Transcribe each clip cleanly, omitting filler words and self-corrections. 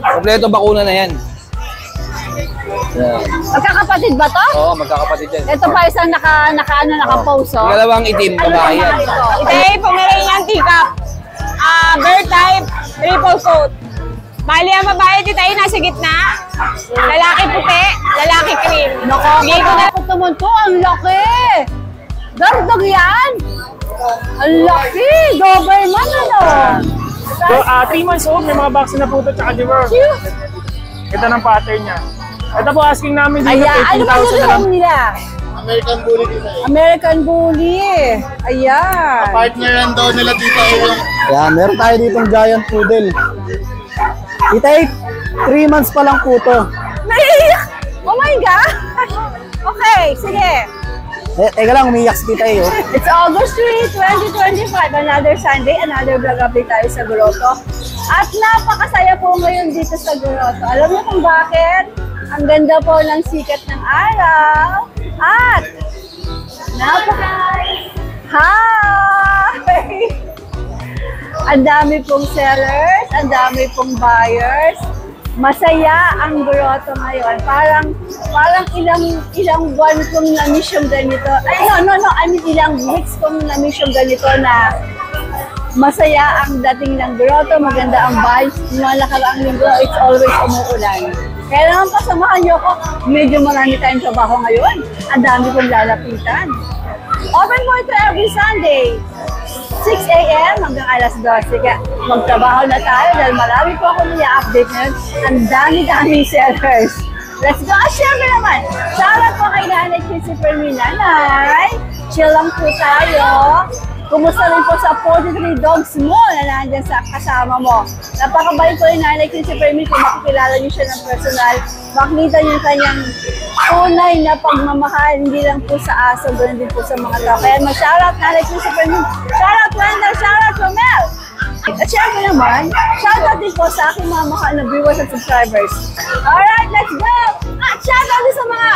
Kompleto bakuna na yan. Magkakapatid ba to? Oo, magkakapatid yan. Ito pa isang naka-pose, oh. Dalawang itim, babae yan. Ito, Pomeranian teacup. Bird type, triple coat. Bali ang babae dito ay nasa gitna. Lalaki puti, lalaki cream. Nakakapagod naman to, ang laki! Dagdag yan! Ang laki! Doberman, ano? So, 3 months old, may mga vaccine na po ito, tsaka deworm. Ito ng pattern niya. Ito po, asking namin dito, Ayan, ano ba 18,000 na lang. nila? American Bully dito eh. American Bully. Ayan. Partner yan daw nila dito eh. Ayan, meron tayo ditong giant poodle. Kita 3 months pa lang po to. Naiiyak! Oh my God! Okay, sige. Teka lang, umiyak si Tita oh. It's August 3, 2025. Another Sunday, another vlog update tayo sa Grotto. At napakasaya po ngayon dito sa Grotto. Alam niyo kung bakit? Ang ganda po ng sikat ng araw. At Hi! Ang dami pong sellers, ang dami pong buyers. Masaya ang Grotto ngayon. Parang ilang buwan kong na-miss yung ganito. Ay, no. I mean, ilang weeks kong na-miss yung ganito na masaya ang dating ng Grotto. Maganda ang vibes. Mga nakaraang linggo, it's always umuulan. Kaya naman pasamahan niyo ako. Medyo marami tayong trabaho ngayon. Ang dami kong lalapitan. Open mo ito every Sunday. 6 a.m. hanggang alas 12. Kaya magtrabaho na tayo dahil marami po ako niya-update ngayon. Ang dami-daming sellers. Let's go! Syempre naman, shoutout po kay Nanay Christopher Minanay. Chill lang po tayo. Kumusta rin po sa 43 dogs mo na nandyan sa kasama mo. Napakabait po yung Nanay Christopher Minanay. Kung makikilala niyo siya ng personal, makikita niyo yung kanyang tunay na pagmamahal, hindi lang po sa aso, ganoon din po sa mga tao. Kaya mag-shoutout Nanay Christopher Minanay. Shoutout Wendell, shoutout Romel. At syempre naman, shoutout din po sa aking mga mahal na viewers at subscribers. Alright, let's go! At shoutout din sa mga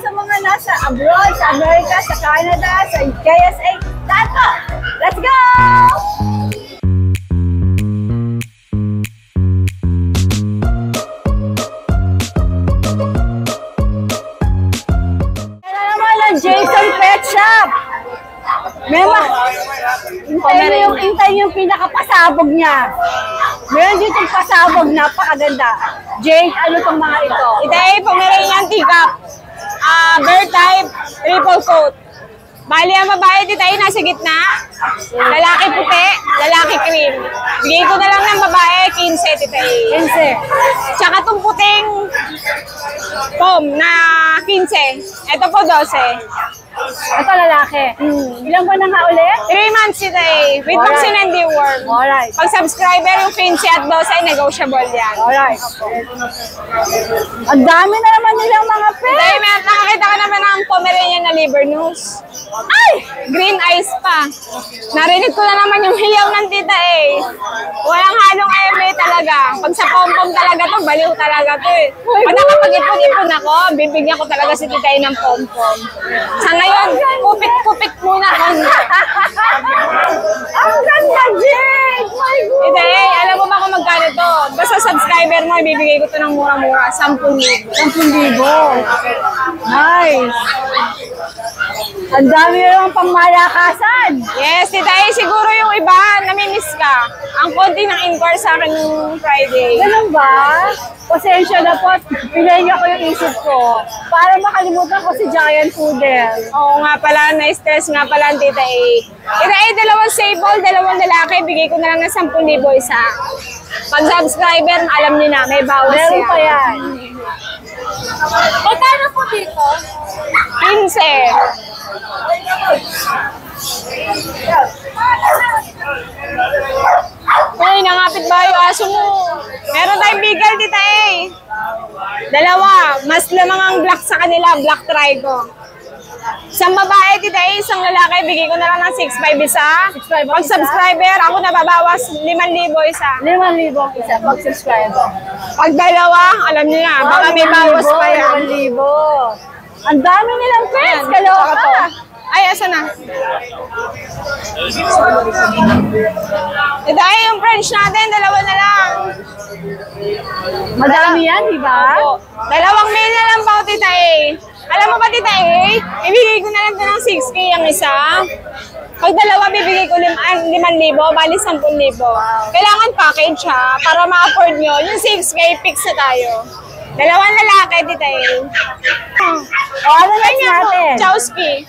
sa mga nasa abroad, sa Amerika, sa Canada, sa KSA. Tato! Let's go! Kaya naman ang Jason Pet Shop! Mema, hintay yung pinakapasabog niya. Meron dito yung pasabog, napakaganda. Jade, ano tong mga ito? Ito ay Pomeranian teacup. Bird type, triple coat. Bali ang babae dito ay nasa gitna. Lalaki puti, lalaki cream. Bigay ko na lang ng babae, 15 tita eh. 15. Tsaka itong puting pom na 15. Ito po 12. Ito lalaki. Ilang buwan na nga ulit? 3 months ito eh. With Alright. vaccine and deworm. Alright. Pag subscriber yung 15 at 12 ay negotiable yan. Alright. Ang dami na naman nilang mga pet. Dahil may nakakita ka naman ng Pomeranian na liver news. Ay! Green eyes pa. Narinig ko na naman yung hiyaw ng tita eh. Walang halong eme talaga. Pag sa pom-pom talaga to, baliw talaga to eh. Pag nakapag-ipon-ipon ako, bibigyan ko talaga si tita ng pom-pom. Sa ngayon, kupit-kupit muna konti. Ang ganda, Jade! My God! Ito eh, alam mo ba kung magkano to? Basta subscriber mo, ibibigay ko to ng mura-mura. 10,000. 10,000. Nice! Ang dami na naman pang malakasan. Yes, tita eh, siguro yung iba, namimiss ka. Ang konti ng inquire sa akin nung Friday. Ganun ba? Pasensya na po. Pinahinga ko yung isip ko. Para makalimutan ko si Giant Poodle. Oo nga pala, na-stress nga pala ang tita eh. Tita eh, 2 sable, 2 lalaki, bigay ko na lang ng 10,000 isa. Pag subscriber, alam niyo na, may bawas yan. Meron pa yan. Magkano po dito? 15. Uy, nangapit ba yung aso mo? Meron tayong bigel tita eh. 2, mas lamang ang black sa kanila, black trigo. Isang babae tita eh, isang lalaki, bigay ko na lang ng 6,500 isa. 6,500 Pag subscriber, ako nababawas 5,000 isa. 5,000 isa pag subscriber. Pag 2, alam niyo na, baka may bawas pa yan. 5,000. Ang dami nilang pets, kaloka. Ay, asa na? Ito ay yung French natin, dalawa na lang. Madami yan, di ba? Opo. Dalawang mail na lang po, Tita A. Alam mo ba, Tita A? Ibigay ko na lang ito ng 6K ang isa. Pag dalawa, bibigay ko 5,000, bali 10,000. Kailangan package ha, para ma-afford nyo. Yung 6K, fix na tayo. Dalawang lalaki, Tita A. O, ano next natin? Chowski.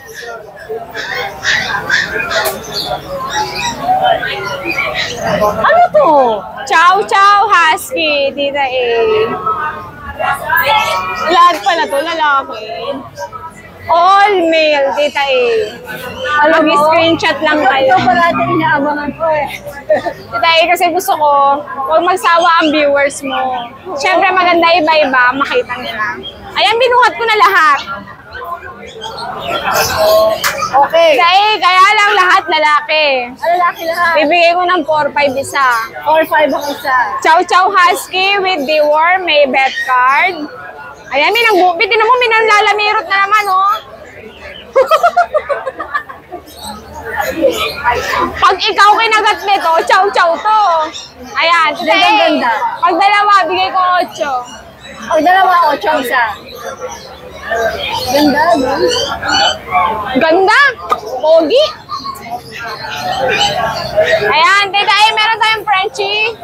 Ano to? Chow Chow Husky, Tita A. Lahat pala to, lalaki. All male, Tita A. Mag-screenshot lang kayo. Ito pala natin inaabangan ko eh. Tita A, kasi gusto ko, huwag magsawa ang viewers mo. Siyempre maganda iba-iba, makita nila. Ayan, binuhat ko na lahat. Okay. Tita A, kaya lang lahat lalaki. Lalaki lahat. Bibigay ko ng 4-5 isa. 4-5 ang isa. Chow Chow Husky with Dewar, may bet card. Ayan, may nangbubit. Tinan mo, may nanlalamirot na naman, oh. Pag ikaw kinagat nito, Chow Chow to. Ayan, Tita A. Ganda. Pag dalawa, bigay ko 8. Pag dalawa, 8 ang isa. Ganda, no? Ganda! Pogi! Ayan, Tita A, meron tayong Frenchie.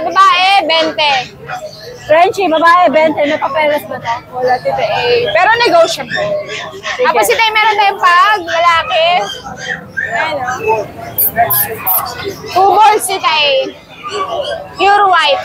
Babae, 20. Frenchie, babae, 20. May papeles ba ito? Wala, Tita A. Pero negotiable. Tapos Tita A, meron tayong pag, lalaki. Ayan, oh. 2 balls, Tita A. Pure white.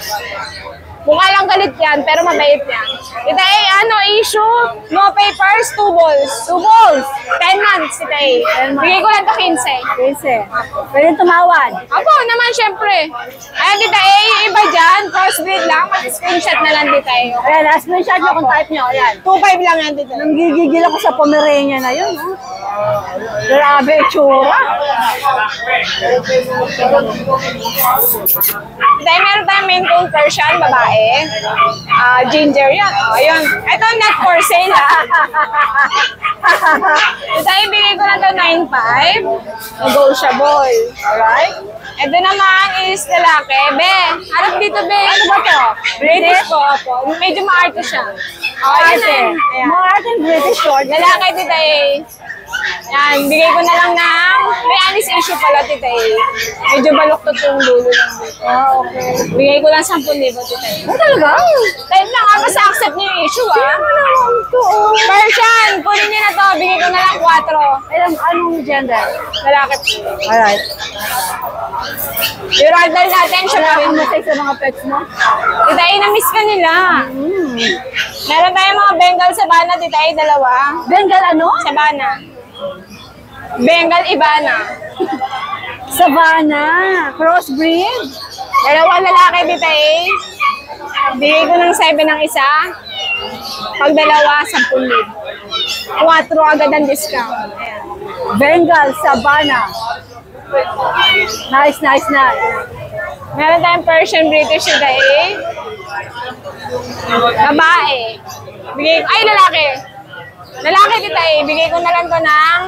Mukha lang galit yan, pero mabait yan. Tita A, ano issue? No papers, 2 balls. 2 balls. 10 months, Tita A. Bigay ko lang ito 15. 15. Pwede tumawad. Opo, naman syempre. Ayan, Tita A, yung iba dyan, crossbreed lang, mag-screenshot na lang, Tita A. Ayan, screenshot nyo kung type nyo. Ayan. 2.5 lang yan, Tita A. Nanggigigil ako sa Pomeranian na yun. Oh. Grabe, tsura. Tita A, meron tayong main coon Persian, babae. Ginger yan. Oh, ayun. Ito, not for sale, ha. Tita A, bigay ko na ito 9.5. Negotiable. Alright? Ito naman is lalaki. Be, harap dito, Be. Ano ba to? British ko, po. Medyo maarte siya. Oh, ayan. Ayan. Mga ating British short. Lalaki, Tita A. Yan, bigay ko na lang ng, may anis issue pala, Tita A. Medyo baluktot yung dulo lang dito. Okay. Bigay ko lang 10,000, Tita A. Talaga? Time lang, basta accept niyo yung issue, ah. Oo. Persian, kunin niyo na to, bigay ko na lang 4. Anong gender? Lalaki po. Alright. Yung ragdoll natin, siya pa rin. Masay sa mga pets mo? Tita A, na-miss ka nila. Meron tayong mga Bengal Sabana, Tita A, 2. Bengal ano? Sabana. Bengal Ibana. Savannah. Crossbreed. 2 lalaki, Tita A. Bigay ko ng 7 ang isa. Pag dalawa, 10,000. 4 agad ang discount. Ayan. Bengal, Savannah. Nice, nice, nice. Meron tayong Persian British, Tita A. Babae. Ay, lalaki. Lalaki, Tita A. Bigay ko na lang to ng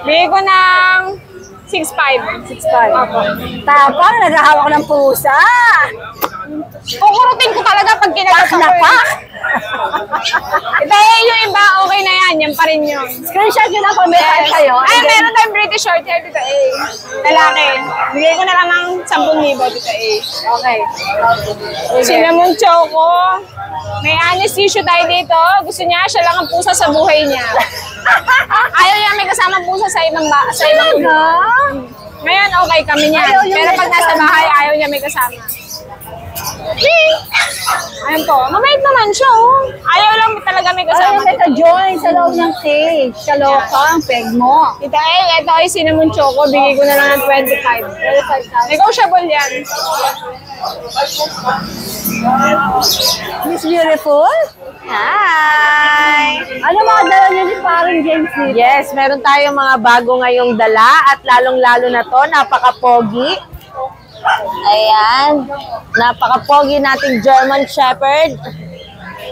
6.5. 6'5". Opo. Tapang, naghahawak ng pusa. Kukurutin ko talaga pag kinagat ako. Tita A, yung iba, okay na yan. Yan pa rin yun. Screenshot nyo na kung may type kayo. Ay, meron tayong British short hair, Tita A. Lalaki. Bigay ko na lang ng 10,000, Tita A. Okay. Cinnamon Choco. May honest issue tayo dito. Gusto niya, siya lang ang pusa sa buhay niya. Ayaw niya may kasama pusa sa ibang Ngayon, okay kami niya. Ayaw niya Pero may pag nasa kasama. bahay, ayaw niya may kasama. Ayun po. Mabait naman siya, oh. Ayaw lang talaga may kasama. Ayaw may ka-join sa loob ng cage. Kaloka ang peg mo. Tita A, ito ay cinnamon choco. Bigay ko na lang ng 25. 25,000. Negotiable yan. Miss Beautiful? Hi! Ano mga dala niyo ni parang James dito? Yes, meron tayong mga bago ngayong dala at lalong-lalo na to, napaka-pogi. Ayan, napaka-pogi nating German Shepherd.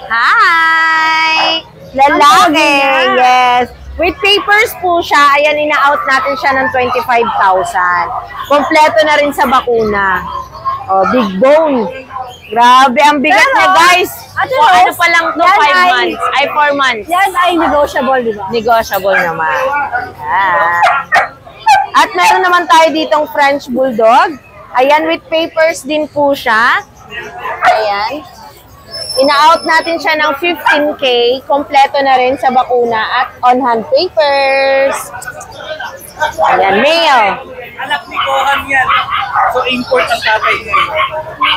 Hi! Lalaki, yes. With papers po siya, ayan, ina-out natin siya ng 25,000. Kompleto na rin sa bakuna. Oh, big bone. Grabe, ang bigat Pero, niya, guys. Ate O, ano Rose, pa lang to, yan 5 ay- months. Ay, 4 months. Yan ay negotiable, di ba? Negotiable naman. Ayan. At meron naman tayo ditong French Bulldog. Ayan, with papers din po siya. Ayan. Ina-out natin siya ng 15K. Kompleto na rin sa bakuna at on-hand papers. Ayan, male. Anak ni Kohan yan. So, import ang tatay niya.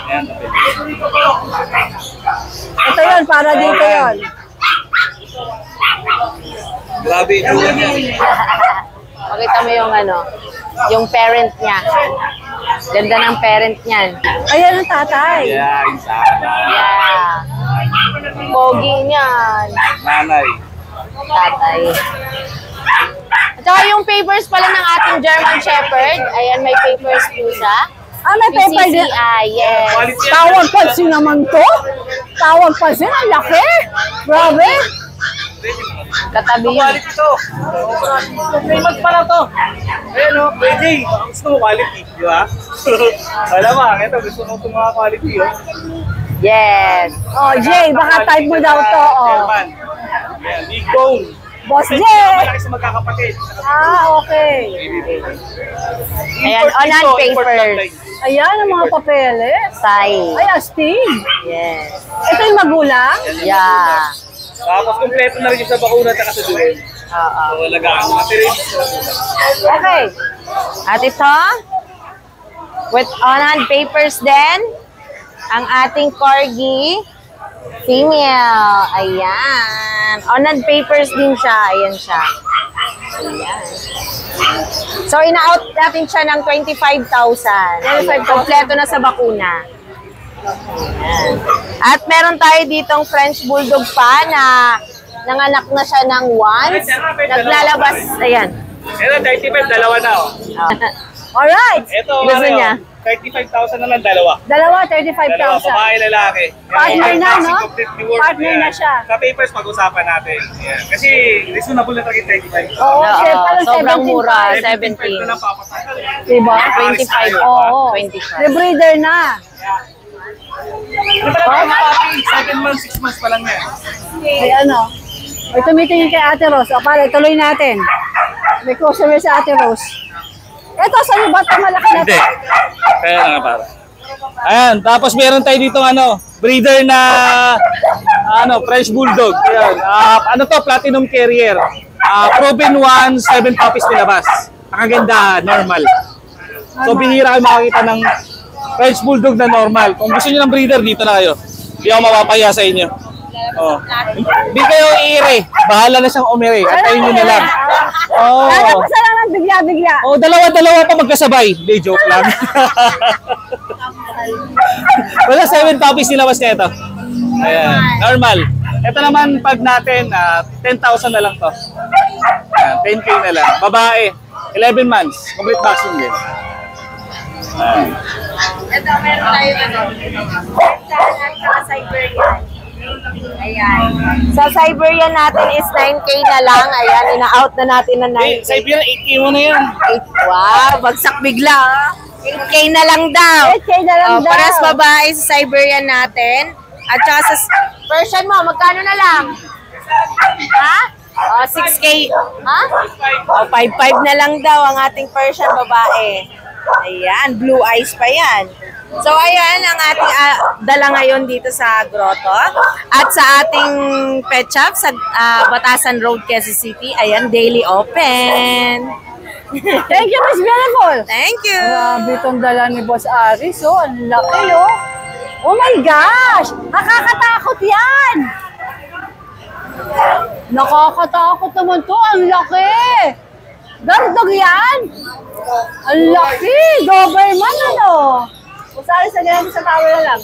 Ayan. Ito yun, para dito yun. Grabe, ito yan. Pakita mo yung ano, yung parent niya. Ganda ng parent niyan. Ayan ang tatay. Yeah, yung tatay. Yeah. Pogi niyan. Nanay. Tatay. At saka yung papers pala ng ating German Shepherd. Ayan, may papers po siya. Ah, may paper din. PCCI, yes. Tawag pansin naman to. Tawag pansin, ang laki. Grabe. Katabi yun. Quality to. Famous pala to. Ayan o, pwede. Gusto mo quality, di ba? Alam mo, ito gusto mo itong mga quality, oh. Yes. Oh, Jay, baka type mo daw to. Oh. German. Ayan, big bone. Boss Hindi Jay. malaki sa magkakapatid. Ah, okay. Ayan, on-hand papers. Ayan ang mga papeles. Sai. Ay, astig. Yes. Ito yung magulang. Yeah. Tapos kompleto na rin yung sa bakuna at sa duwen. Oo. So, lagaan mo materials. Okay. At ito, with on-hand papers din, ang ating corgi, female. Ayan. On-hand papers din siya. Ayan siya. Ayan. So, ina-out natin siya ng 25,000. Kompleto na sa bakuna. Ayan. At meron tayo ditong French Bulldog pa na nanganak na siya ng once. Naglalabas. Ayan. Ito, 35, dalawa na, oh. Alright. Ito, Gusto Mario, niya? 35,000 na lang, dalawa. Dalawa, Dalawa, 35,000. babae, lalaki. Partner na, no? Completely worth. Partner na Ayan. siya. Sa papers, pag-usapan natin. Ayan. Kasi reasonable na talaga 35. Oo, kasi Oo, parang sobrang 17 mura. pa. 17 na lang papatay. Diba? 25. Oo. 25. Rebreeder na. Ano pala mga papi? 7 months, 6 months pa lang yan. Ay, ano? May tumitingin kay Ate Rose. O, pare, tuloy natin. May customer sa Ate Rose. Ito, saan yung bata malaki na Hindi. to? Kaya na nga para. Ayan, tapos meron tayo dito breeder na French Bulldog. Ayan. Ano to? Platinum Carrier. Proven 1, 7 puppies nilabas. Ang ganda, normal. So bihira kayo makakita ng French Bulldog na normal. Kung gusto niyo ng breeder, dito na kayo. Hindi ako mapapaya sa inyo. Oh. Hindi kayo iire. Bahala na siyang umire. Antayin nyo na lang. Oh. Lalabasa lang ng bigla-bigla. Oh, dalawa-dalawa pa magkasabay. Hindi, joke lang. Wala 7 puppies nilabas niya ito. Ayan, normal. Ito naman pag natin, 10,000 na lang to. Ayan, 10K na lang. Babae, 11 months. Complete vaccine din. Ayan. Ito, meron tayo sa Siberian. Ayan. Sa Siberian natin is 9K na lang. Ayan, ina-out na natin na 9K. Sa Ibira, 8K mo na yan. Wow, bagsak bigla. 8K na lang daw. 8K na lang daw. Paras babae sa Siberian natin. At saka sa Persian mo, magkano na lang? Ha? 6K. Ha? 5.5 na lang daw ang ating Persian babae. Ayan, blue eyes pa yan. So, ayan ang ating dala ngayon dito sa grotto. At sa ating pet shop sa Batasan Road, Quezon City. Ayan, daily open. Thank you, Miss Beautiful. Thank you. Grabe itong dala ni Boss Aris. Oh, ang laki, oh. Oh my gosh! Nakakatakot yan! Nakakatakot naman to. Ang laki! Dagdag yan! Ang laki! Doberman, ano? Usali sa ganyan sa tower na lang.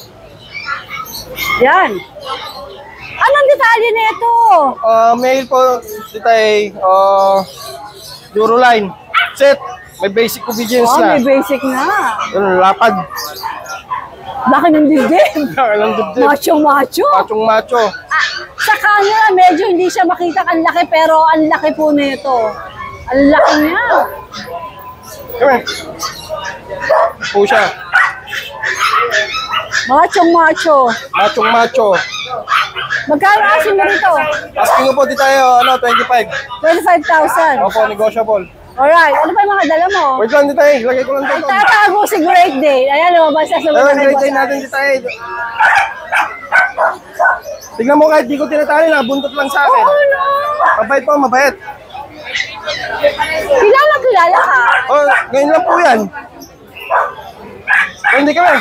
Yan. Anong detalye nito? Mail po, dito ay Euroline. Set. May basic obedience Oh, na. may basic na. Yun, lapad. Laki ng dibdib. Walang dibdib. Macho-macho. Machong macho. Saka Abangan nyo na, medyo hindi siya makita ang laki, pero ang laki po nito. Ang laki niya. Come here. Po siya. Machong-macho. Machong-macho. Magkano asin mo rito? Asking ko po di tayo, 25. 25,000. Opo, negotiable. Alright, ano pa yung mga dala mo? Wait lang di tayo, lagay ko lang dito. Tatago si Great Day. Ayan, lumabas na sa mga Great day natin di tayo. Tignan mo kahit di ko tinatali, nabuntot lang sa akin. Oh, no. Mabait po, mabait. Kilala ka. Oh, ngayon lang po yan. Hindi kami.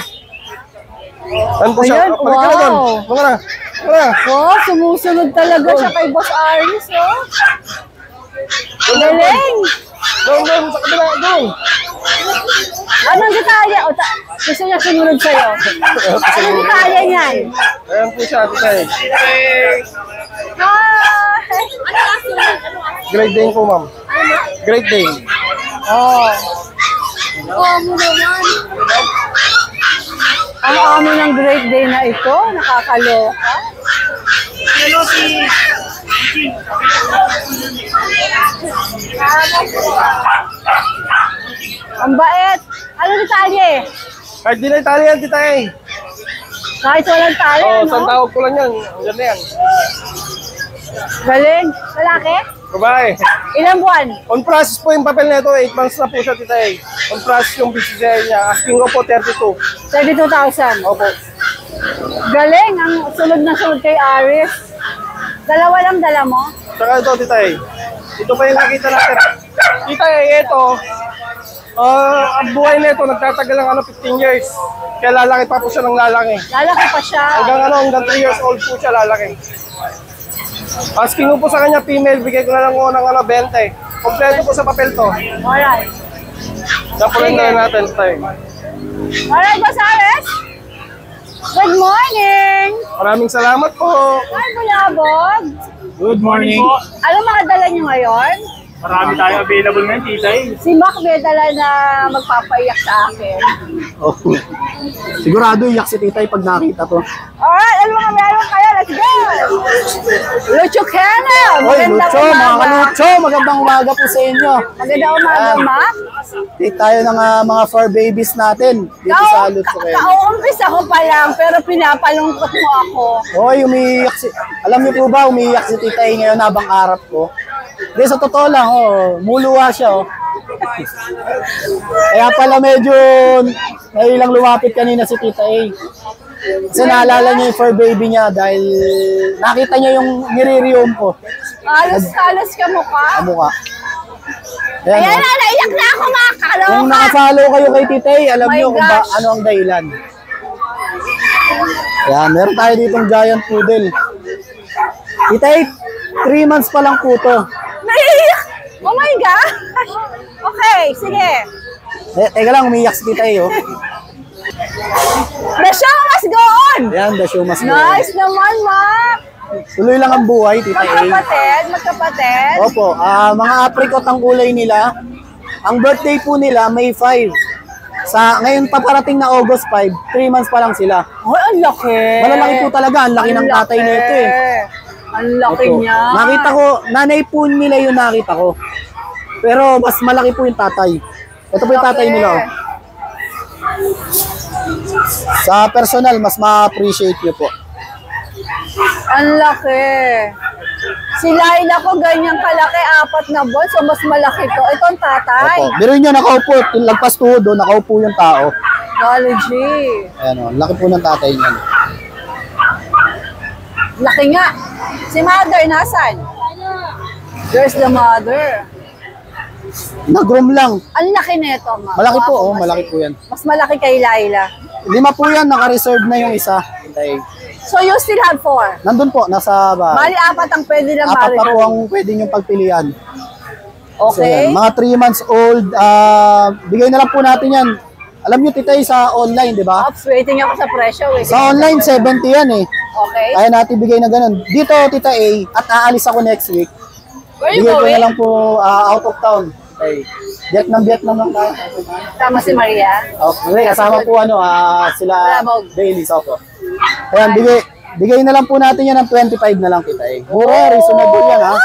Saan po siya? Ayan, Balik ka na doon. wow. Mga na. Mga na. Oh, sumusunod talaga siya kay Boss Aris, oh. Galing. Doon, sa kabila, doon. Anong detalye? O, gusto niya sumunod sa'yo. Anong detalye niyan? Ayan po siya, titay. Hi! Great day po, ma'am. Great day. Oh. Amo naman. Ang amo ng Great Day na ito, nakakaloka. Ang bait. Ano detalye? Kahit di na Italian, titay. Kahit walang tali, Oh, no? saan tawag ko lang yan. Ang ganda yan. Galing. Lalaki? Babae. Ilang buwan? On process po yung papel nito, 8 months na po siya, titay. On process yung BCCI niya. Asking ko po 32. 32,000. Opo. Galing. Ang sunod na sunod kay Aris. Dalawa lang dala mo? Saka ito, titay. Ito pa yung nakita natin. Titay, ito. Ang buhay nito, nagtatagal ng 15 years. Kaya lalaki pa po siya ng lalaki. Lalaki pa siya. Hanggang 3 years old po siya lalaki. Asking ko po sa kanya female, bigay ko na lang ng 20. Kompleto po sa papel to. Alright. Napulin na natin tayo. Alright, Boss Aris. Good morning. Maraming salamat po. Hi, Bulabog. Good morning. Ano mga dala niyo ngayon? Marami tayong available ngayon, titay. Si Mac may dala na magpapaiyak sa akin. Oh. Sigurado iyak si titay pag nakita to. Alright, ano mga meron kayo? Let's go! Lucho Kennel! Oy, Magandang Lucho, mga umaga. kalucho, magandang umaga po sa inyo. Magandang umaga, Mac. Take tayo ng mga fur babies natin dito sa Lucho Kennel. Kauumpis ako pa lang, pero pinapalungkot mo ako. Hoy, umiiyak si... Alam niyo po ba, umiiyak si titay ngayon habang arap ko? Hindi, sa totoo lang, muluwa siya, Kaya pala medyo nailang lumapit kanina si Tita A. Kasi naalala niya yung fur baby niya dahil nakita niya yung nire-reom ko. Halos ka mukha. Ang mukha. Ayan Ayan, na, naiyak na ako, Mac. Kung nakafollow kayo kay Tita A, alam My niyo kung gosh. ano ang dahilan. Ayan, meron tayo ditong giant poodle. Tita A, 3 months pa lang po to. Naiyak! Oh my gosh! Okay, sige. Teka lang, umiiyak si Tita A, The show must go on! Ayan, the show must go. Nice naman, Mac! Tuloy lang ang buhay, Tita A. Magkapatid. Opo, mga apricot ang kulay nila. Ang birthday po nila, May 5. Ngayon paparating na August 5, 3 months pa lang sila. Oh, ang laki. Malalaki po talaga, ang laki ng tatay nito eh. Ang laki Opo. niya. Nakita ko, nanay po nila yung nakita ko. Pero mas malaki po yung tatay. Ito po yung tatay nila. Sa personal, mas ma-appreciate nyo po. Ang laki. Si Laila ko ganyan kalaki, 4 na buwan, so mas malaki to. Ito ang tatay. Opo. Pero nyo nakaupo, lagpas tuhod doon, nakaupo yung tao. Technology. Ayan o, laki po ng tatay niyan. Laki nga. Si mother, nasan? There's the mother. Nag-groom lang. Ang laki nito, ma. Malaki po, malaki po yan. Mas malaki kay Laila. 5 po yan, naka-reserve na yung isa. Hintay. So you still have 4? Nandun po, nasa bahay. Bali, 4 ang pwede lang 4 pa po ma-reserve. ang pwede niyong pagpilian. So, Okay. yan, mga 3 months old, bigay na lang po natin yan. Alam niyo, Titay, sa online, di ba? Ops, waiting ako sa presyo. Sa online, 70 yan eh. Okay. Kaya natin bigay na ganun. Dito, Tita A, at aalis ako next week. Where you Bigay ko na going? lang po out of town. Okay. Vietnam lang tayo. Tama si Maria. Okay, kasama po sila Labog. Bailey, so po. Ayan, Bigay na lang po natin yan ng 25 na lang kita eh. Mura, reasonable yan ha.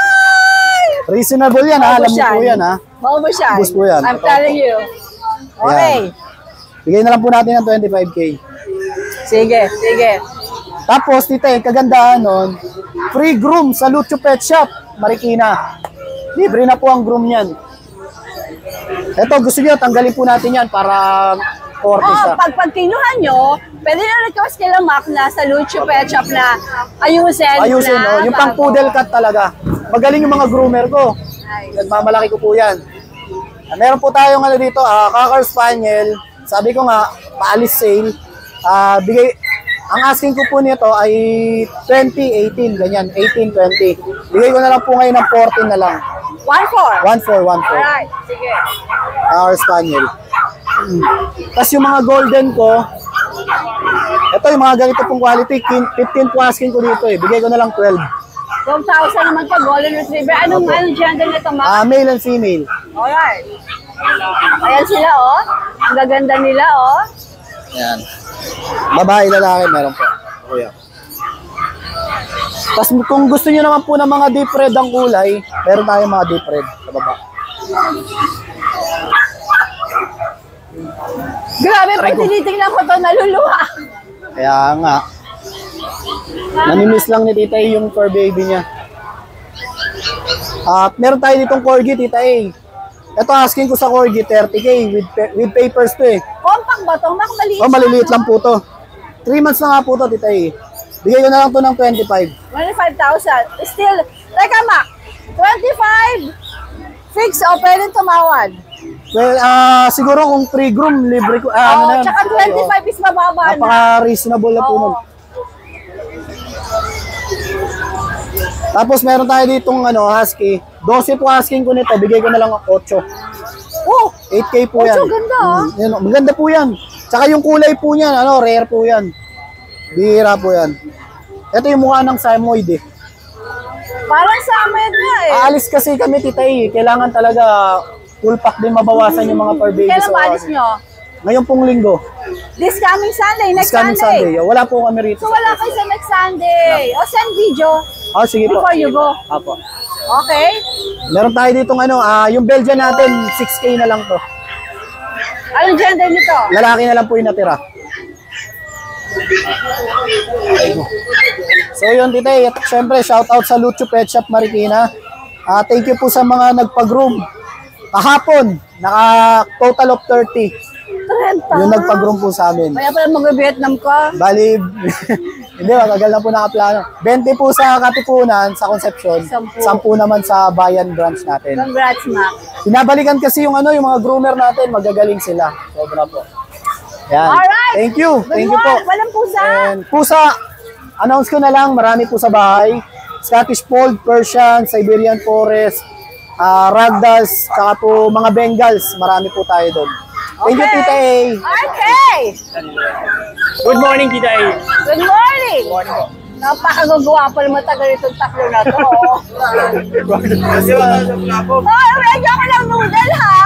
Reasonable yan ha, alam niyo po yan ha. Maubos yan. Ubus po yan. I'm telling you. Okay. Ayan. Bigay na lang po natin ng 25K. Sige, sige. Tapos, tita eh, kagandahan nun, free groom sa Lucho Pet Shop, Marikina. Libre na po ang groom yan. Ito, gusto niyo, tanggalin po natin yan para 40 siya. Pag kinuha nyo, pwede na request kila Mac na sa Lucho Pet Shop na ayusin Ayusin, na. no? Yung pang poodle cut talaga. Magaling yung mga groomer ko. Nagmamalaki ko po yan. Meron po tayong ano dito, Cocker Spaniel. Sabi ko nga, paalis sale. Ang asking ko po nito ay 20, 18, ganyan. 18, 20. Bigay ko na lang po ngayon ng 14 na lang. 1-4. 1-4, 1-4. Alright, sige. Cocker Spaniel. Tapos yung mga golden ko, ito yung mga ganito pong quality, 15 po asking ko dito eh. Bigay ko na lang 12. 12,000 naman pa Golden Retriever. Anong gender nito, Mac? Male and female. Alright. Ayan sila, oh. Ang gaganda nila, oh. Yan. Babae, lalaki, meron po. Kuya. Tapos kung gusto niyo naman po ng mga deep red ang kulay, meron tayong mga deep red sa baba. Grabe, pag tinitingnan ko to, naluluha. Kaya nga. Namimiss lang ni Tita A yung fur baby niya. At meron tayo ditong corgi, Tita A. Ito asking ko sa corgi, 30K with papers to eh. Compact ba to? Mac, maliit. Oh, maliliit lang po to. 3 months na nga po to, Tita A. Bigay ko na lang to ng 25. 25,000. Still, teka Mac, 25, fix o pwede tumawad? Well, siguro kung pre-groom, libre ko. Ano na yan? Tsaka 25 is mababa na. Napaka-reasonable na po nun. Tapos meron tayo ditong husky. 12 po asking ko nito, bigay ko na lang 8. Oh, 8K po yan. 8 ganda Yan, maganda po yan. Tsaka yung kulay po niyan, rare po yan. Bihira po yan. Ito yung mukha ng Samoyed eh. Parang Samoyed nga eh. Aalis kasi kami, Tita A. Kailangan talaga full pack din mabawasan yung mga fur babies. Kailan maalis nyo? Ngayon pong linggo. This coming Sunday, next This coming Sunday. Wala po kami rito. So wala kayo sa next Sunday. O send video Sige po. before you go. Apo. Okay? Meron tayo ditong yung Belgian natin, 6K na lang to. Anong gender nito? Lalaki na lang po yung natira. So yun, Tita A. At syempre, shout out sa Lucho Pet Shop Marikina. Thank you po sa mga nagpag-groom. Kahapon, naka-total of 30. 30. Yung nagpag-groom po sa amin. Kaya pala mag-Vietnam ka. Bali, hindi, matagal na po nakaplano. 20 po sa Katipunan, sa Concepcion. 10 naman sa Bayan branch natin. Congrats, Mac. Pinabalikan kasi yung yung mga groomer natin, magagaling sila. Sobra po. Yan. Alright. Thank you. Thank you po. Walang pusa. And pusa, announce ko na lang, marami po sa bahay. Scottish Fold, Persian, Siberian Forest, Ragdolls, saka po mga Bengals. Marami po tayo doon. Thank you, Tita A. Okay. Good morning, Tita A. Good morning. Napakagagawa pa naman tagal itong taklo na to. Medyo ako ng noodle, ha?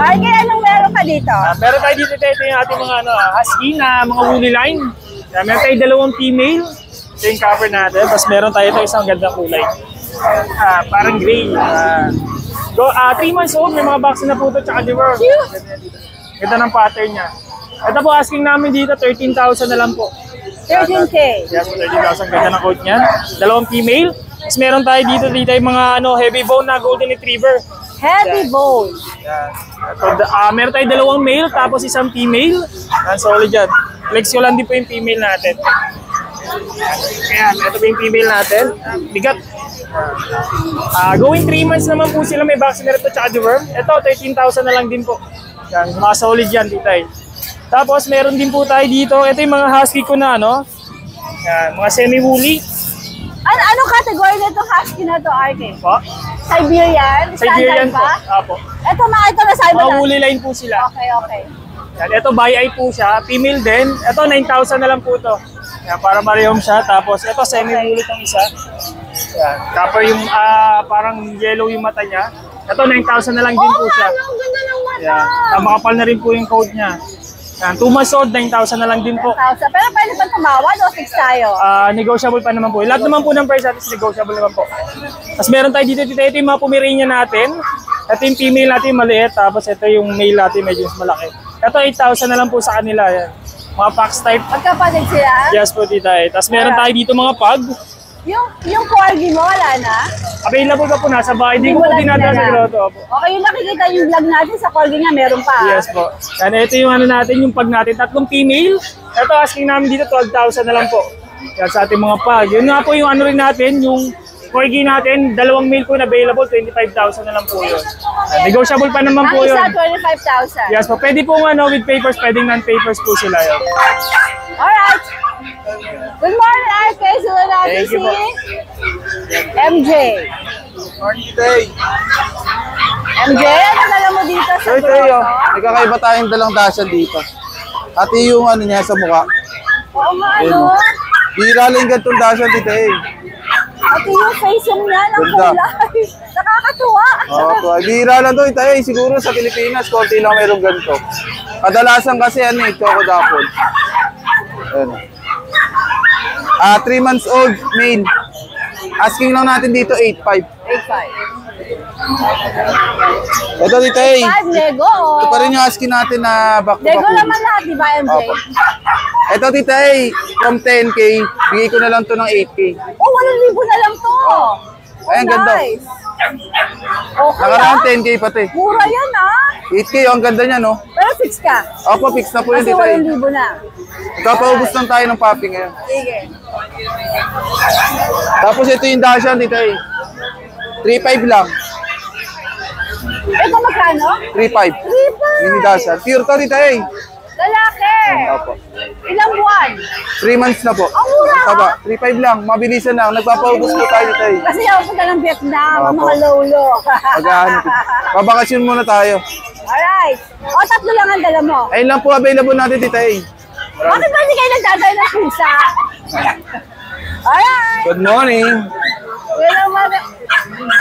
Ay, kaya anong meron ka dito? Meron tayo dito, ito yung ating mga husky na mga woolly line. Meron tayo 2 female. Ito yung cover natin. Tapos meron tayo ito isang gandang kulay. Parang gray. 3 months old, may mga vaccine na po ito, tsaka liver. Ganda ng pattern niya. Ito po asking namin dito, 13,000 na lang po. 13K. Yes, 13,000. Ganda ng coat niyan. 2 female. Tapos meron tayo dito yung mga heavy bone na golden retriever. Heavy bone. Yan. Meron tayo 2 male, tapos isang female. Yan, solid yan. Flex ko lang din po yung female natin. Ayan, ito po yung female natin. Bigat. Going 3 months naman po sila, may vaccine na ito tsaka deworm. Ito, 13,000 na lang din po. Yan, mga solid yan, titay. Tapos meron din po tayo dito. Ito yung mga husky ko na yan, mga semi-woolly. Anong category na itong husky na to, RK? Po? Siberian? Siberian Standard po. ba? Apo. Ito na sabi Mga na. woolly line po sila. Okay, okay. Yan, ito by eye po siya. Female din. Ito 9,000 na lang po ito. Yan, para marehom siya. Tapos ito semi-woolly itong isa. Yan. Copper yung parang yellow yung mata niya. Ito 9,000 na lang din po siya. Ang ganda ng mata. Yan. Makapal na rin po yung coat niya. Yan, 2 months old, 9,000 na lang din po. 1,000. Pero pwede pa tumawad o fix tayo? Negotiable pa naman po. Lahat naman po ng price natin is negotiable naman po. Tapos meron tayo dito, ito yung mga Pomeranian natin. Ito yung female natin maliit, tapos ito yung male natin medyo malaki. Ito 8,000 na lang po sa kanila. Yan. Mga packs type. Magkapatid sila? Yes po tita. Tapos meron tayo dito mga pug. Yung corgi mo, wala na? Available pa po nasa bahay. Hindi ko po dinadala sa grotto po. Okay, yung nakikita yung vlog natin sa corgi nga, meron pa. Yes po. Yan, ito yung ano natin, yung pug natin. 3 female. Ito asking namin dito, 12,000 na lang po. Yan sa ating mga pug. Yun nga po yung ano rin natin, yung corgi natin, 2 male po na available, 25,000 na lang po yun. Negotiable pa naman po Ang yun. isa, 25,000. Yes po. Pwede po with papers, pwedeng non-papers po sila yun. Alright. Good morning, RK. Sila natin Thank you si po. MJ. Morning day. MJ, ano dala mo dito sa Sir Teo, grotto? may kakaiba tayong dalang dasyan dito. Pati yung ano niya sa mukha. Oo nga, ano? Bira lang gantong dasyan dito eh. Pati yung face niya ng Ganda. kulay. Nakakatuwa. Opo, bira lang to ito eh. Siguro sa Pilipinas, konti lang mayroong ganito. Kadalasan kasi ano eh, choco dapol. Ayan. 3 months old, male. Asking lang natin dito 8.5. 8.5. Ito dito eh. 5 Lego. Ito pa rin yung asking natin na back to back. Lego naman lahat, di ba, MJ? Opo. Ito dito eh, from 10K, bigay ko na lang to ng 8K. Oh, 8,000 na lang to. Oh, Ayan, ganda. nice. Okay, Nakaraan ah. 10K pati. Mura yan, ah. 8K, ang ganda niya, no? Pero 6 ka. Opo, fix na po yun Kasi dito eh. 8,000 na. Nagpapaubos lang tayo ng popping ngayon. Sige. Tapos ito yung dashan dito eh. 3.5 lang. Ito magkano? 3.5. 3,500. Mini dashan. Pure to dito eh. Lalaki. Opo. Ilang buwan? 3 months na po. Ang mura, Taba, 3.5 lang. Mabilisan lang. Nagpapaubos po tayo dito eh. Kasi ako punta ng Vietnam, ang Opo. mga lolo. Maghahanap. Pabakasyon muna tayo. Alright. O, 3 lang ang dala mo. Ayun lang po available natin dito eh. Bakit ba hindi kayo nagdadala ng pusa? Alright. Good morning. Yan naman.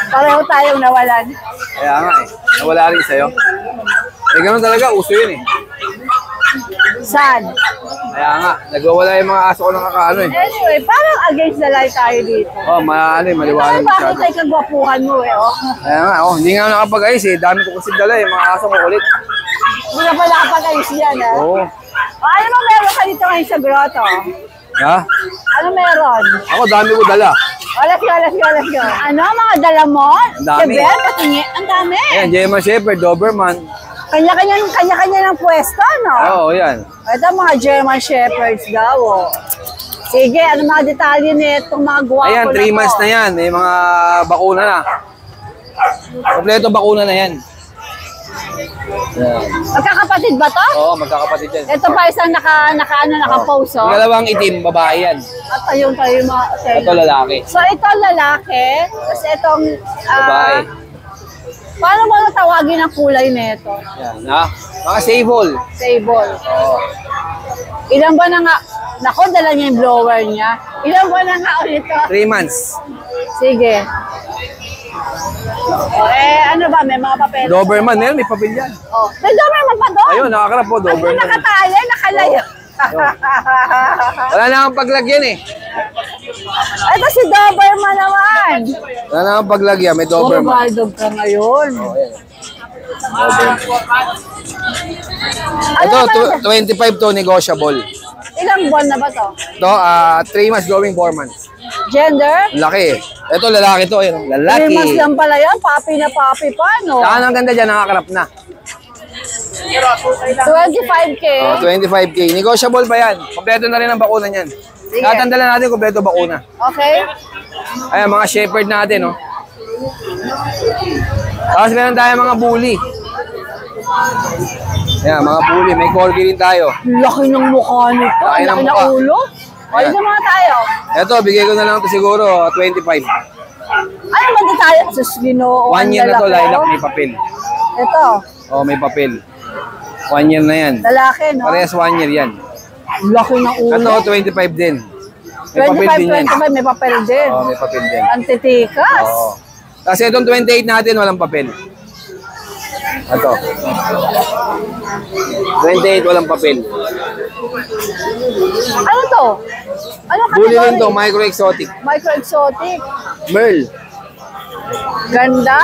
Pareho tayong nawalan. Kaya nga eh. Nawala rin sa'yo. Eh ganun talaga, uso yun eh. Saan? Kaya nga, nagwawala yung mga aso ko ng kakaano eh. Anyway, parang against the light tayo dito. Oh, ano eh, maliwanag Bakit masyado. tayo kagwapuhan mo eh, oh. Kaya nga, hindi nga ako nakapag-ayos eh. Dami ko kasi dala eh, mga aso ko kulit. Hindi na pala kapag-ayos yan, eh. Oo. Ano mo meron ka dito ngayon sa grotto? Ha? Ano meron? Ako, dami ko dala. Let's go. Ano, mga dala mo? Ang dami. Sebel, patingin. Ang dami. Ayan, German Shepherd, Doberman. Kanya-kanya ng pwesto, no? Oo, yan. Ito mga German Shepherds daw, oh. Sige, ano mga detalye nitong mga guwapo Ayan, na 3 months na yan. May mga bakuna na. Kompleto bakuna na yan. Yan. Magkakapatid ba to? Oo, magkakapatid yan. Ito pa isang naka-pose, oh. Yung dalawang itim, babae yan. At ayun tayo mga... Ito lalaki. So, ito lalaki. Tapos itong... Babae. Paano mo natawagin ang kulay nito? Yan, ha? Mga sable. Sable. Oo. Ilang ba na nga... Nako, dala niya yung blower niya. Ilang ba na nga ulit to? 3 months. Sige. Ano ba? May mga papel? Doberman, meron, may papel yan. Oh. May Doberman pa doon? Ayun, nakakarap po, Ano Doberman. nakatali? Nakalayo. Wala na akong paglagyan eh. Ito si Doberman naman. Wala na akong paglagyan, may Puro Doberman. baldog ka ngayon. Ano Ito, naman? 25 to, negotiable. Ilang buwan na ba to? Ito, 3 months going 4 months. Gender? Laki eh. Ito, lalaki to. Ayun, 3 lalaki. months lang pala yan. Papi na papi pa, no? Saan ang ganda dyan, nakakarap na. 25K. 25K. Negotiable pa yan. Kompleto na rin ang bakuna niyan. Sige. Tatandala natin kompleto bakuna. Okay? Ayan, mga shepherd natin, no? Tapos meron tayo mga bully. Ayan, mga bully. May corgi rin tayo. Laki ng mukha nito. Laki ng Laki ng mukha. ulo. O, Ayan. ito mga tayo. Ito, bigay ko na lang to siguro, 25. Ano ba tayo? Sus, ginoo. 1 year na to, lilac, may papel. Ito, Oh, may papel. 1 year na yan. lalaki, no? Parehas 1 year yan. Laki ng ulo. Ito, 25 din. May papel din yan. 25, may papel din. Oh, may papel din. Antitikas. Oo. Kasi itong 28 natin, walang papel. Ito. 28, walang papel. Ano to? Ano Bully category? rin to, micro-exotic. Micro-exotic. Merl. Ganda.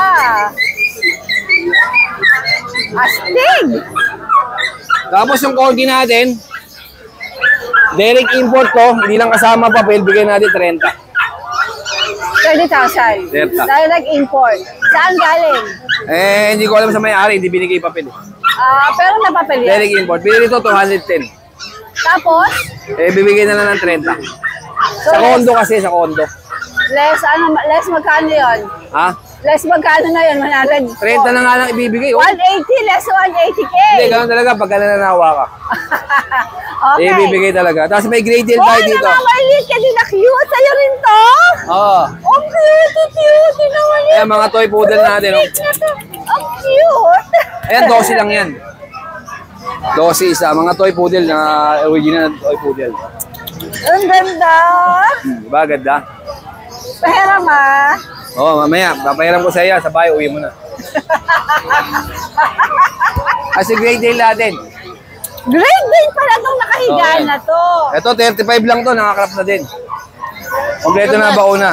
Astig. Tapos yung corgi natin, direct import to, hindi lang kasama papel, bigay natin 30. 30,000. 30. Direct import. Saan galing? Eh, hindi ko alam sa may-ari, hindi binigay papel. Pero napapel yan. Direct import, binili to 210. Tapos, Eh, bibigay na lang ng 30. Sa condo kasi, sa condo. less magkano yun? Ha? Less magkano na yun? 100? 30 na nga lang ibibigay. Oh. 180, less 180K. Hindi, ganun talaga pag nananawa ka. Okay. Eh, bibigay talaga. Tapos may grade deal tayo dito. Namamaliit ka din na cute. Sa'yo rin to? Oo. Oh, cute naman yun. Ayan, mga toy poodle natin. Oh. Ang cute. Ayan, 12 lang yan. 12 isa. Mga toy poodle na original toy poodle. Ang ganda. Diba, ganda? Pahiram ah. Oo, mamaya. Papahiram ko sa iya. Sa bahay, uwi mo na. Kasi grade deal natin. Grade din pala itong nakahigaan Okay. na to. Ito, 35 lang to. Nakakrap na din. Kompleto na bakuna.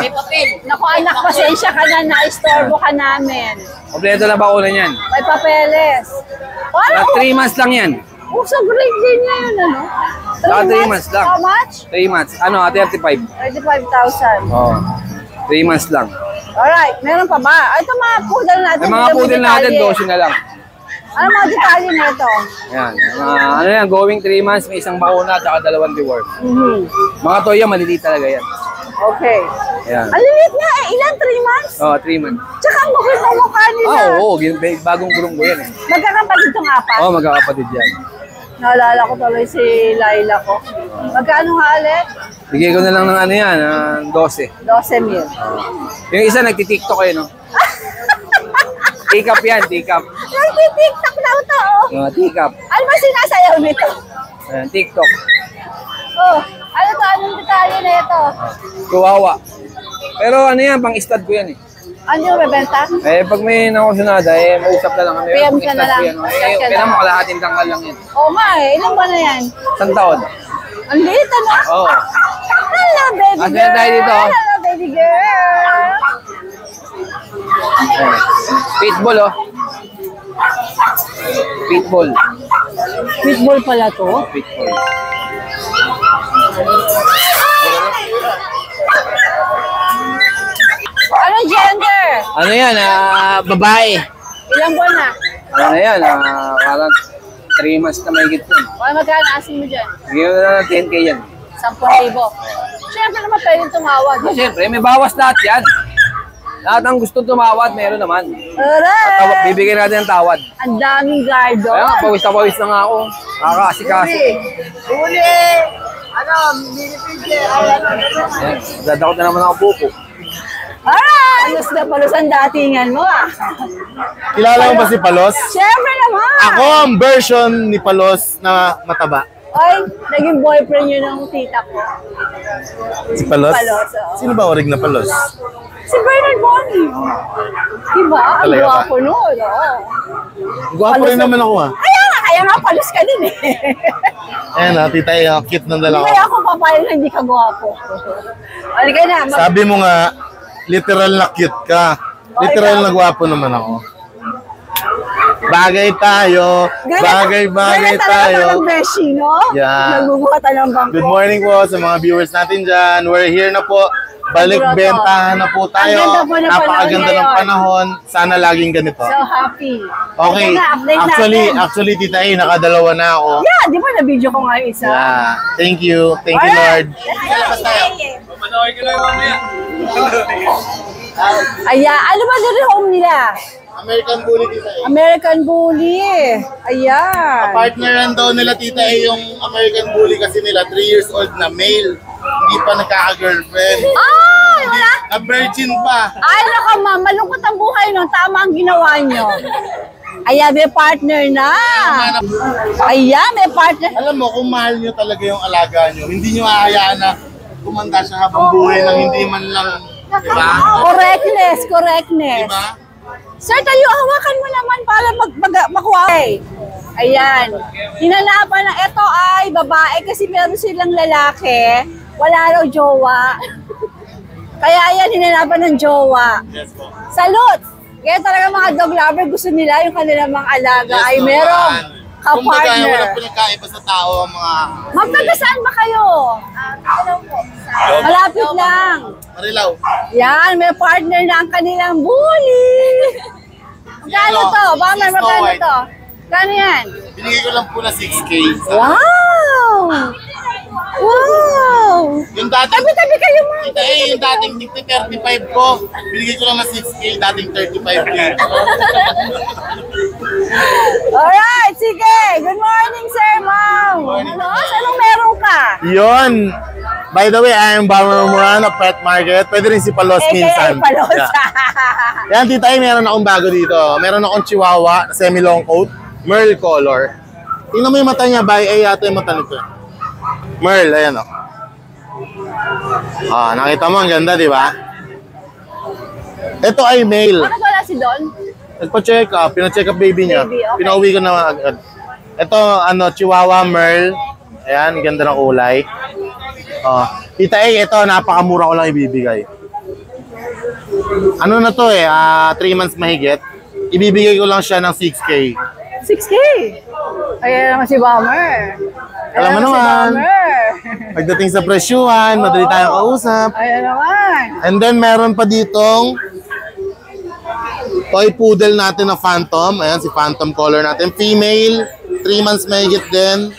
Naku anak, pasensya ka na, na-istorbo ka namin. Kompleto na bakuna niyan. May papeles. Na Ano? 3 months lang yan. So grade din niya yun, ano? Saka 3 months lang. How much? 3 months. Ano, 35. 35,000. Oo. 3 months lang. Alright, meron pa ba? Ito mga poodle natin. May mga poodle natin, 12 na lang. Ano mga detalye nito? Yan. Ano yan, going 3 months, may isang bakuna at saka 2 reward. Mhm. Mga toya, maliliit talaga yan. Okay. Yan. Ang liit nga eh. Ilan? 3 months? Oo, 3 months. Tsaka ang bukit ng mukha nila. Oo, bagong gulong ko yan eh. Magkakapatid itong apat? Oo, magkakapatid yan. Naalala ko tuloy si Laila ko. Magkano nga ulit? Bigay ko na lang ng ano yan, 12. 12,000. Yung isa nagtitiktok eh, no? Take-up yan, take-up. Nagtitiktok daw to, oh. Take-up. Ano ba sinasayaw nito? TikTok. Oh, ano to? Anong detalye na ito? Kuwawa. Pero ano yan, pang-stud ko yan eh. Ano yung bebenta? Eh, pag may nakusunada, eh, mausap na lang kami. PM ka Pang-stud na lang. ko yan, oh. Chat Eh, ka kailangan lang. mo kalahating tanggal lang yan. Oo nga eh. Ilang buwan na yan? 1 taon. Ang liit, ano? Oo. Hello, baby Asa girl. na tayo dito? Hello, baby girl. Pitbull, oh. Pitbull. Pitbull pala to? Pitbull. Ano gender? Ano yan, babae. Ilang buwan na? Ano yan, parang 3 months na mahigit yun. O magkano asin mo dyan? Bigyan mo na ng 10K yan. 10,000. Siyempre naman pwedeng tumawag. Siyempre, may bawas lahat yan. Lahat ang gusto tumawad, meron naman. Alright! Bibigyan natin ng tawad. Ang daming gardo. Kaya nga, pawis na pawis na nga ako. Nakakaasikaso. Huli! Ano, minipidye. Ayan, dadakot na naman ako buko. Alright! Palos na palos ang datingan mo ah. Kilala mo ba si Palos? Siyempre naman! Ako ang version ni Palos na mataba. Ay, naging boyfriend yun ng tita ko. Si Palos? Palos, oo. Sino ba orig na Palos? Si Bernard Bonnie. Diba? Ang Talaga ba? gwapo nun. Oo. Gwapo rin naman ako ah. Kaya nga palos ka din eh. Ayan ah, tita, yung cute ng Hindi dalawa. kaya ako papayag na hindi ka gwapo. Halika na. Sabi mo nga, literal na cute ka. Literal na gwapo naman ako. Bagay tayo. Bagay tayo. Ganyan talaga beshi, no? Yeah. Nagbubuhatan ng bangko. Good morning po sa mga viewers natin dyan. We're here na po. Balik bentahan na po tayo. Ang ganda po ng panahon Napakaganda ng ngayon. panahon. Sana laging ganito. So happy. Okay. Halika na, update natin. Actually, Tita A, nakadalawa na ako. Yeah, di ba na-video ko nga yung isa? Yeah. Thank you. Thank you, Lord. Ayan, ano ba din yung home nila? American Bully, Tita A. American Bully. Ayan. Partneran daw nila, Tita A, yung American Bully kasi nila, 3 years old na male. Hindi pa nagkaka-girlfriend. Ay, wala. Na virgin pa. Ay, naka ma'am, malungkot ang buhay nun. Tama ang ginawa nyo. Ayan, may partner na. Ayan, may partner. Alam mo, kung mahal nyo talaga yung alaga nyo, hindi nyo ahayaan na kumanda siya habang buhay nang hindi man lang, di ba? Correctness. Diba? Sir, tayo, hawakan mo naman para makuha. Okay. Ayan. Hinanapan na ito ay babae kasi meron silang lalaki. Wala raw jowa. Kaya ayan, hinanapan ng jowa. Yes po. Salute! Kaya talaga mga dog lover, gusto nila yung kanilang mga alaga ay merong Kumbaga, ka-partner. walang pinagkaiba sa tao ang mga... Ma'am, taga saan ba kayo? Malapit lang. Marilaw. Yan, may partner na ang kanilang bully. Magkano to? Bummer, magkano to? Kano yan? Binigay ko lang po na 6K. Wow! Wow! Yung dating... Tabi-tabi kayo, ma'am. Yung dating 35 ko, binigay ko lang na 6K, dating 35K. Alright, sige. Good morning, sir, ma'am. Ano? Anong meron ka? Yon. By the way, I am Bummer Morano, Pet Market. Pwede rin si Palos minsan. Palos. Yeah. Yan, tita, meron akong bago dito. Meron akong Chihuahua, semi-long coat, Merle color. Tingnan mo yung mata niya, by yata yung mata nito. Merle, ayan o. Ah, nakita mo, ang ganda, di ba? Ito ay male. Bakit wala si Don? Nagpa-check up, pina-check up baby niya. Baby, okay. Pinauwi ko na agad. Ito, Chihuahua, Merle. Ayan, ganda ng kulay. Tita A, ito, napakamura ko lang ibibigay. Ano na to 3 months mahigit. Ibibigay ko lang siya ng 6K. 6K. Ayan naman si Bummer. Alam mo naman. Pagdating sa presyuhan, madali tayong kausap. Ayan naman. And then, meron pa ditong toy poodle natin na Phantom. Ayan, si Phantom color natin. Female, 3 months mahigit din.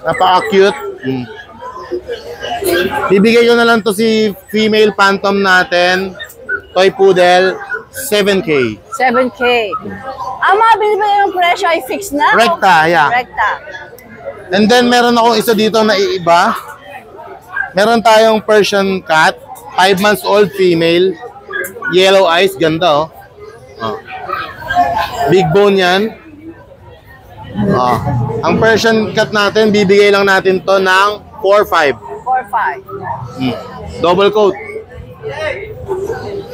Napaka-cute. Bibigay ko na lang to si female Phantom natin. Toy poodle, 7K. 7K. Ang mga binibigay ng presyo ay fixed na? Recta, yeah. Recta. And then, meron akong isa dito na iiba. Meron tayong Persian cat, 5 months old female, yellow eyes, ganda Big bone yan. Ang Persian cat natin, bibigay lang natin to ng 4-5. 4-5. Double coat.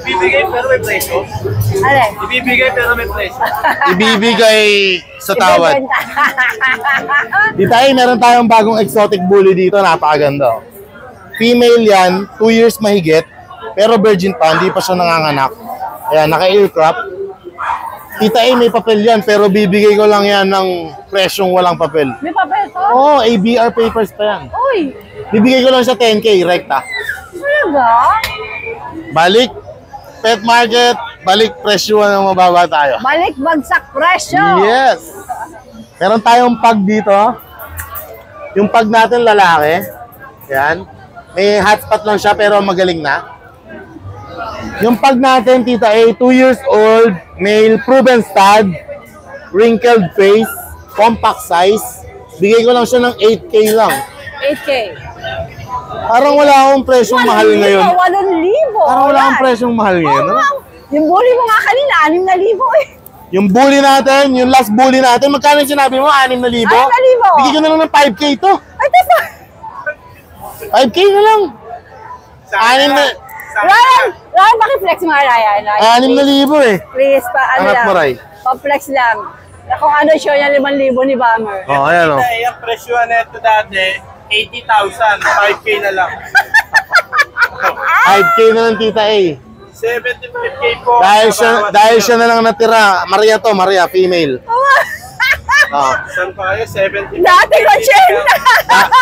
Ibibigay pero may presyo. Alin? Ibibigay pero may presyo. Ibibigay sa tawad. Ibebenta. Dito ay meron tayong bagong exotic bully dito, napakaganda. Female yan, 2 years mahigit, pero virgin pa, hindi pa siya nanganganak. Ayan, naka-earcrop. Tita A, may papel yan, pero bibigay ko lang yan ng presyong walang papel. May papel to? Oo, ABR papers pa yan. Uy! Bibigay ko lang siya 10K, rekta. Talaga? Balik, pet market, balik presyuhan ng mababa tayo. Balik bagsak presyo! Yes! Meron tayong pag dito. Yung pag natin lalaki. Yan. May hotspot lang siya pero magaling na. Yung pag natin, Tita A, 2 years old, male, proven stud, wrinkled face, compact size. Bigay ko lang siya ng 8K lang. 8K. Parang wala akong presyong mahal ngayon. 8,000. Parang wala akong presyong mahal ngayon. Oo, ma'am. Yung bully mo nga kanina, 6,000 eh. Yung bully natin, yung last bully natin, magkano yung sinabi mo? 6,000? 6,000. Bigyan ko na lang ng 5K to. Ay, tesa. 5K na lang. 6 na. Ryan, pakiflex mga Ryan. 6,000 eh. Please, ano Hanap lang. mo, Ray. Pa-flex lang. Kung ano show niya 5,000 ni Bummer. Oh, ayan o. Yung presyo na ito dati, 80,000. 5K na lang. 5K na lang, Tita A. 75K po. Dahil siya na lang natira. Maria to, Maria, female. Saan pa kayo? 70. Dati ko,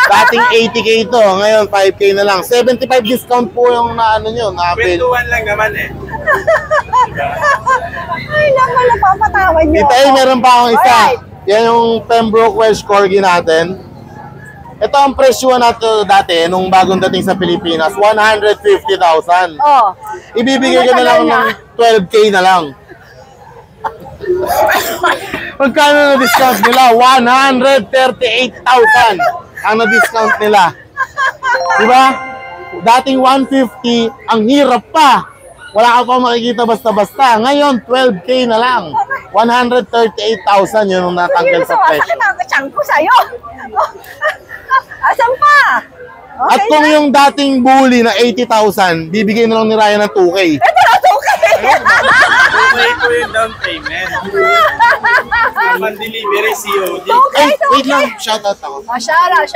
Dating 80K to, ngayon 5K na lang. 75 discount po yung naano nyo. Kwentuhan lang naman eh. Ay, naman, napapatawad niyo. Tita A, meron pa akong isa. Alright. Yan yung Pembroke Welsh Corgi natin. Ito ang presyo natin dati, nung bagong dating sa Pilipinas, 150,000. Oh. Ibibigay ko na lang ng 12K na lang. Magkano na discount nila? 138,000 ang na-discount nila. Diba? Dating 150, ang hirap pa. Wala ka pa makikita basta-basta. Ngayon, 12K na lang. 138,000 yun ang natanggal sa presyo. Sakit ang katsang ko sa'yo. Asan pa? Okay At kung yung dating bully na 80,000, bibigay na lang ni Ryan ng 2K. Ito na, 2K. 2K po yung down payment. Naman delivery COD. Ay, wait lang. Shoutout ako. Oh, shoutout.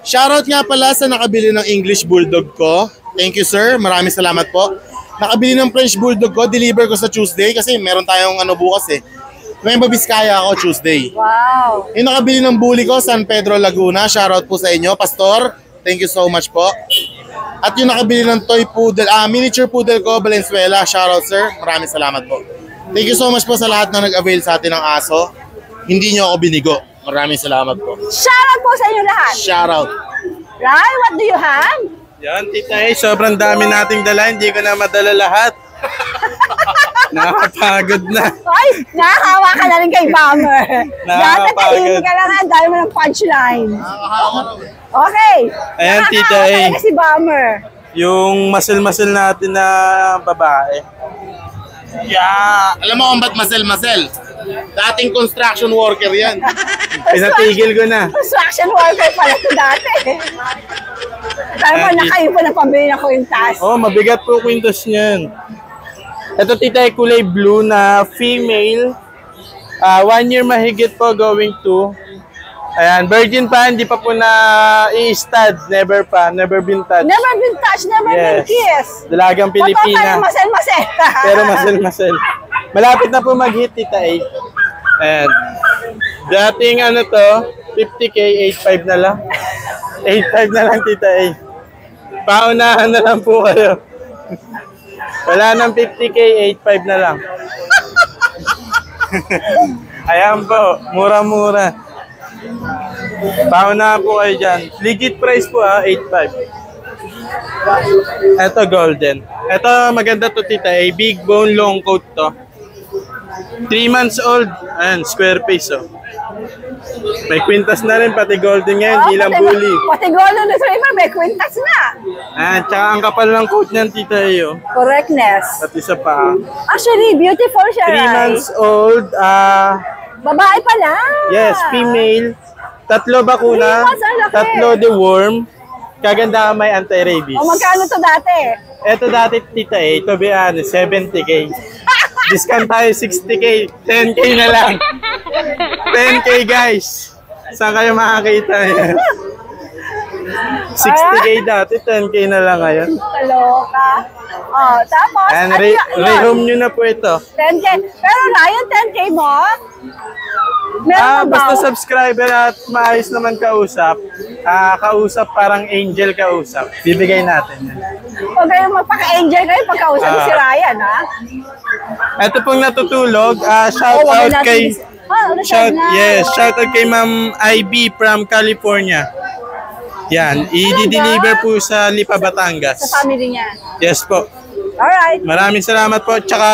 Shoutout nga pala sa nakabili ng English Bulldog ko. Thank you, sir. Maraming salamat po. Nakabili ng French Bulldog ko. Deliver ko sa Tuesday kasi meron tayong bukas eh. Nueva Vizcaya ako Tuesday. Wow. Yung nakabili ng bully ko, San Pedro, Laguna. Shoutout po sa inyo. Pastor, thank you so much po. At yung nakabili ng toy poodle, miniature poodle ko, Valenzuela. Shoutout, sir. Maraming salamat po. Thank you so much po sa lahat na nag-avail sa atin ng aso. Hindi nyo ako binigo. Maraming salamat po. Shoutout po sa inyo lahat. Shoutout. Rai, what do you have? Yan, Tita A, sobrang dami nating dala. Hindi ko na madala lahat. Nakakapagod na. Ay, nakakawa ka na rin kay Bomber. Dati Nakakapagod. tahimik ka lang, dahil mo ng punchline. Okay. Ayan, Tita A. Nakakawa si Bomber. Yung masil-masil natin na babae. Yeah. Alam mo kung ba't masel-masel? Dating construction worker yan. Pinatigil ko na. Construction worker pala ito dati. Dahil mo nakayo pa na pambili na kwintas. Oh, mabigat po kwintas niyan. Ito, Tita A, kulay blue na female. 1 year mahigit po going to. Ayan, virgin pa, hindi pa po na i-stud. Never pa, never been touched. Never been touched, never been kissed. Dalagang Pilipina. Totoo masel-masel. Pero masel-masel. Malapit na po mag-hit, Tita A. Ayan. Dating to, 50K, 8.5 na lang. 8.5 na lang, Tita A. Paunahan na lang po kayo. Wala nang 50K, 8.5 na lang. Ayan po, mura-mura. Paunahan po kayo dyan. Legit price po 8.5. Ito golden. Ito maganda to, Tita A. Big bone long coat to. 3 months old. Ayan, square face May kwintas na rin, pati golden ngayon, di lang bully. Pati golden retriever, may kwintas na. Ayan, tsaka ang kapal ng coat niyan, Tita A. Correctness. At isa pa. Actually, beautiful siya, 3 months old. Babae pala. Yes, female. 3 bakuna. 3 months, ang laki. 3 deworm. Kaganda may anti-rabies. O magkano to dati? Ito dati, Tita A, to be honest, 70K. Discount tayo 60K. 10K na lang. 10K guys. Saan kayo makakita yan? 60K dati, 10K na lang ngayon. Kaloka. Oh, tapos, And rehome nyo na po ito. 10K. Pero Ryan, 10K mo? Meron ba? Basta subscriber at maayos naman kausap. Kausap parang angel kausap. Bibigay natin yan. Huwag kayong magpaka-angel kayo pagkausap si Ryan, ha? Ito pong natutulog. Shout out kay shout out kay Ma'am IB from California. Yan, i-deliver po sa Lipa, Batangas. Sa family niya. Yes po. Alright. Maraming salamat po. Tsaka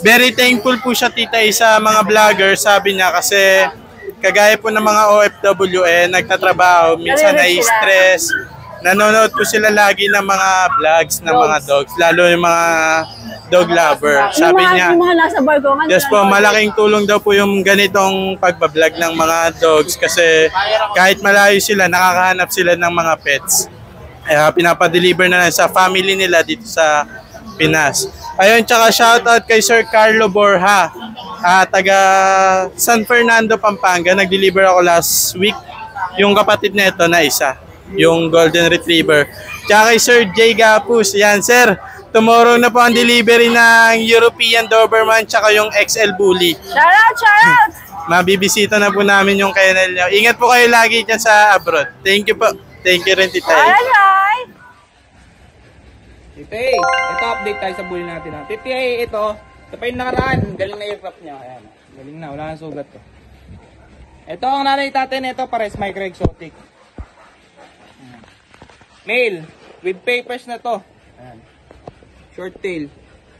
very thankful po siya, Tita A, sa mga vlogger, sabi niya, kasi kagaya po ng mga OFW nagtatrabaho, minsan na-stress. Nanonood po sila lagi ng mga vlogs ng mga dogs, lalo yung mga dog lover. Sabi niya, yung mga nasa bargongan. yes po, malaking tulong daw po yung ganitong pagbablog ng mga dogs kasi kahit malayo sila, nakakahanap sila ng mga pets. Pinapadeliver na lang sa family nila dito sa Pinas. Ayun, tsaka shoutout kay Sir Carlo Borja, taga San Fernando, Pampanga. Nag-deliver ako last week. Yung kapatid nito na isa, yung Golden Retriever. Tsaka kay Sir Jay Gapus. Yan, sir. Tomorrow na po ang delivery ng European Doberman tsaka yung XL Bully. Shoutout! Mabibisita na po namin yung kennel nyo. Ingat po kayo lagi dyan sa abroad. Thank you po. Thank you rin, Tita A. Alright! Tita A, ito update tayo sa bully natin. Tita A, ito pa yung nakaraan. Galing na aircraft niya. Ayan. Galing na, wala nang sugat to. Ito ang nanay natin, ito pares micro exotic. Male, with papers na to. Ayan. Short tail.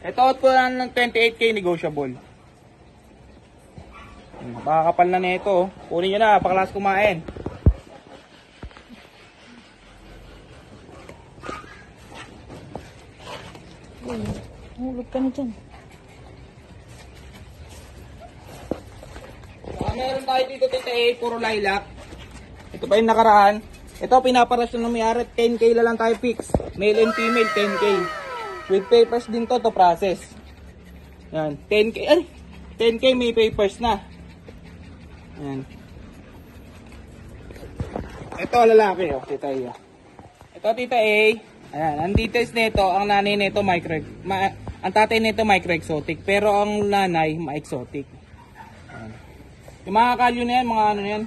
Ito out po lang ng 28K negotiable. Pakakapal na nito. Kunin nyo na, pakalas kumain. Hulog ka na dyan. Meron tayo dito, Tita A, puro lilac. Ito pa yung nakaraan. Ito, pinaparasyon ng mayari. 10K lang tayo fix. Male and female, 10K. With papers din to process. Yan, 10K, ay, 10K may papers na. Yan. Ito lalaki, oh, Tita A. Ito Tita A. Ayan, ang details nito, ang nanay nito ang tatay nito micro-exotic, pero ang nanay ma-exotic. Ayan. Yung mga kalyo na yan, mga ano yan,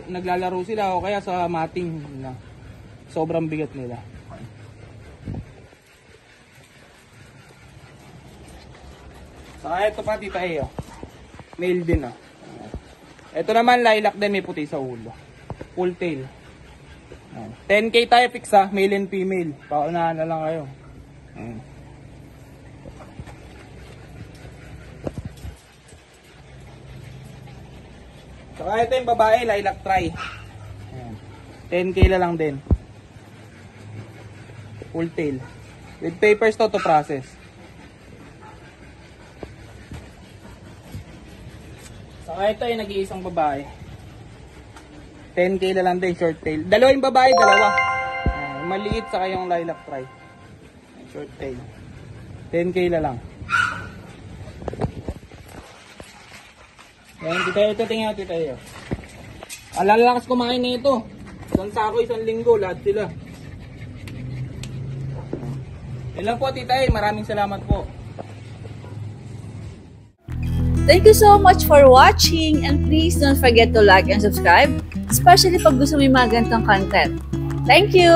naglalaro sila o kaya sa mating na sobrang bigat nila. Saka ito pa Tita A, oh. Male din, oh. Ito naman lilac din, may puti sa ulo. Full tail. 10K tayo fix ha, male and female. Paunahan na lang kayo. Ayan. Saka ito yung babae, lilac try. Ayan. 10K na lang din. Full tail. With papers to process. Saka ito yung nag-iisang babae. 10K na lang din, short tail. Dalawa yung babae, dalawa. Maliit saka yung lilac try. Short tail. 10K na lang. Yan, ito tingnan natin tayo. Ang lalakas kumain na ito. Isang sako, isang linggo, lahat sila. Yan lang po, Tita A. Maraming salamat po. Thank you so much for watching and please don't forget to like and subscribe, especially pag gusto mo yung mga ganitong content. Thank you!